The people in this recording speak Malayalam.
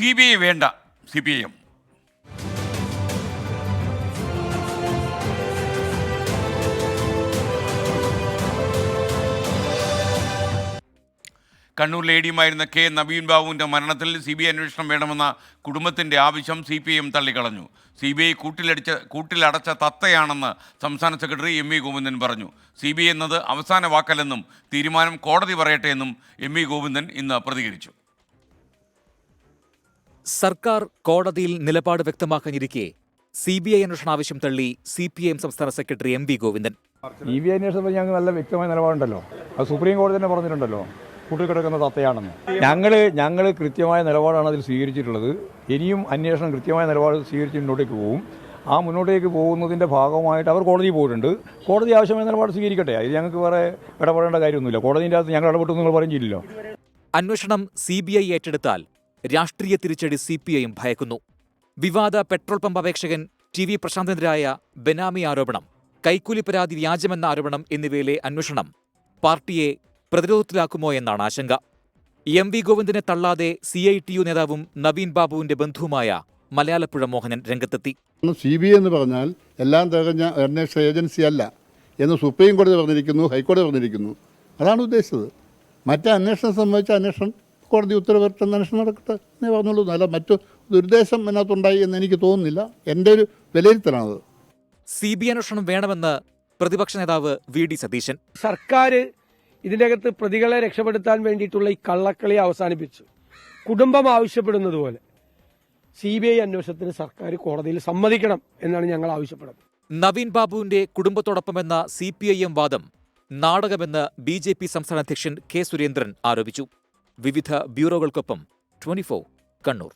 CBI വേണ്ട CPIM. കണ്ണൂർ ലേഡിയുമായിരുന്ന കെ നവീൻ ബാബുവിൻ്റെ മരണത്തിൽ CBI അന്വേഷണം വേണമെന്ന കുടുംബത്തിൻ്റെ ആവശ്യം CPIM തള്ളിക്കളഞ്ഞു. CBI കൂട്ടിലടച്ച തത്തയാണെന്ന് സംസ്ഥാന സെക്രട്ടറി MV ഗോവിന്ദൻ പറഞ്ഞു. CBI എന്നത് അവസാന വാക്കല്ലെന്നും തീരുമാനം കോടതി പറയട്ടെ എന്നും MV ഗോവിന്ദൻ ഇന്ന് പ്രതികരിച്ചു. സർക്കാർ കോടതിയിൽ നിലപാട് വ്യക്തമാക്കാനിരിക്കെ CBI അന്വേഷണ ആവശ്യം തള്ളി CPIM സംസ്ഥാന സെക്രട്ടറി MV ഗോവിന്ദൻ. CBI അന്വേഷണത്തിൽ ഞങ്ങൾക്ക് നല്ല വ്യക്തമായ നിലപാടുണ്ടല്ലോ. അത് സുപ്രീം കോടതി തന്നെ പറഞ്ഞിട്ടുണ്ടല്ലോ, കൂട്ടിക്കിടക്കുന്ന തത്തയാണെന്ന്. ഞങ്ങൾ കൃത്യമായ നിലപാടാണ് അതിൽ സ്വീകരിച്ചിട്ടുള്ളത്. ഇനിയും അന്വേഷണം കൃത്യമായ നിലപാട് സ്വീകരിച്ച് മുന്നോട്ടേക്ക് പോകും. ആ മുന്നോട്ടേക്ക് പോകുന്നതിൻ്റെ ഭാഗമായിട്ട് അവർ കോടതിയിൽ പോയിട്ടുണ്ട്. കോടതി ആവശ്യമായ നിലപാട് സ്വീകരിക്കട്ടെ. അതിൽ ഞങ്ങൾക്ക് വേറെ ഇടപെടേണ്ട കാര്യമൊന്നുമില്ല. കോടതിൻ്റെ അകത്ത് ഞങ്ങൾ ഇടപെട്ടു നിങ്ങൾ പറഞ്ഞില്ലല്ലോ. അന്വേഷണം CBI ഏറ്റെടുത്താൽ രാഷ്ട്രീയ തിരിച്ചടി CPIM ഭയക്കുന്നു. വിവാദ പെട്രോൾ പമ്പ് അപേക്ഷകൻ TV പ്രശാന്തിനെതിരായ ബെനാമി ആരോപണം, കൈക്കൂലി പരാതി വ്യാജമെന്ന ആരോപണം എന്നിവയിലെ അന്വേഷണം പാർട്ടിയെ പ്രതിരോധത്തിലാക്കുമോ എന്നാണ് ആശങ്ക. MV ഗോവിന്ദനെ തള്ളാതെ CITU നേതാവും നവീൻ ബാബുവിന്റെ ബന്ധുവുമായ മലയാലപ്പുഴ മോഹനൻ രംഗത്തെത്തി. CBI എന്ന് പറഞ്ഞാൽ എല്ലാം തികഞ്ഞ അന്വേഷണ ഏജൻസി അല്ല എന്ന് സുപ്രീം കോടതി പറഞ്ഞിരിക്കുന്നു, ഹൈക്കോടതി പറഞ്ഞിരിക്കുന്നു. അതാണ് ഉദ്ദേശിച്ചത്. മറ്റേ അന്വേഷണം സംബന്ധിച്ച അന്വേഷണം കോടതി ഉത്തരവിട്ടെന്ന് അന്വേഷണം നടക്കട്ടെ എന്നേ പറഞ്ഞുള്ളൂ. അല്ല മറ്റു ദുരുദ്ദേശം അതിനകത്തുണ്ടായി എന്ന് എനിക്ക് തോന്നുന്നില്ല. എൻ്റെ ഒരു വിലയിരുത്തലാണത്. CBI അന്വേഷണം വേണമെന്ന് പ്രതിപക്ഷ നേതാവ് VD സതീശൻ. സർക്കാർ ഇതിൻ്റെ അകത്ത് പ്രതികളെ രക്ഷപ്പെടുത്താൻ വേണ്ടിയിട്ടുള്ള ഈ കള്ളക്കളി അവസാനിപ്പിച്ചു. കുടുംബം ആവശ്യപ്പെടുന്നത് പോലെ CBI അന്വേഷണത്തിന് സർക്കാർ കോടതിയിൽ സമ്മതിക്കണം എന്നാണ് ഞങ്ങൾ ആവശ്യപ്പെടുന്നത്. നവീൻ ബാബുവിന്റെ കുടുംബത്തോടൊപ്പമെന്ന CPIM വാദം നാടകമെന്ന് BJP സംസ്ഥാന അധ്യക്ഷൻ K സുരേന്ദ്രൻ ആരോപിച്ചു. വിവിധ ബ്യൂറോകൾക്കൊപ്പം 24 കണ്ണൂർ.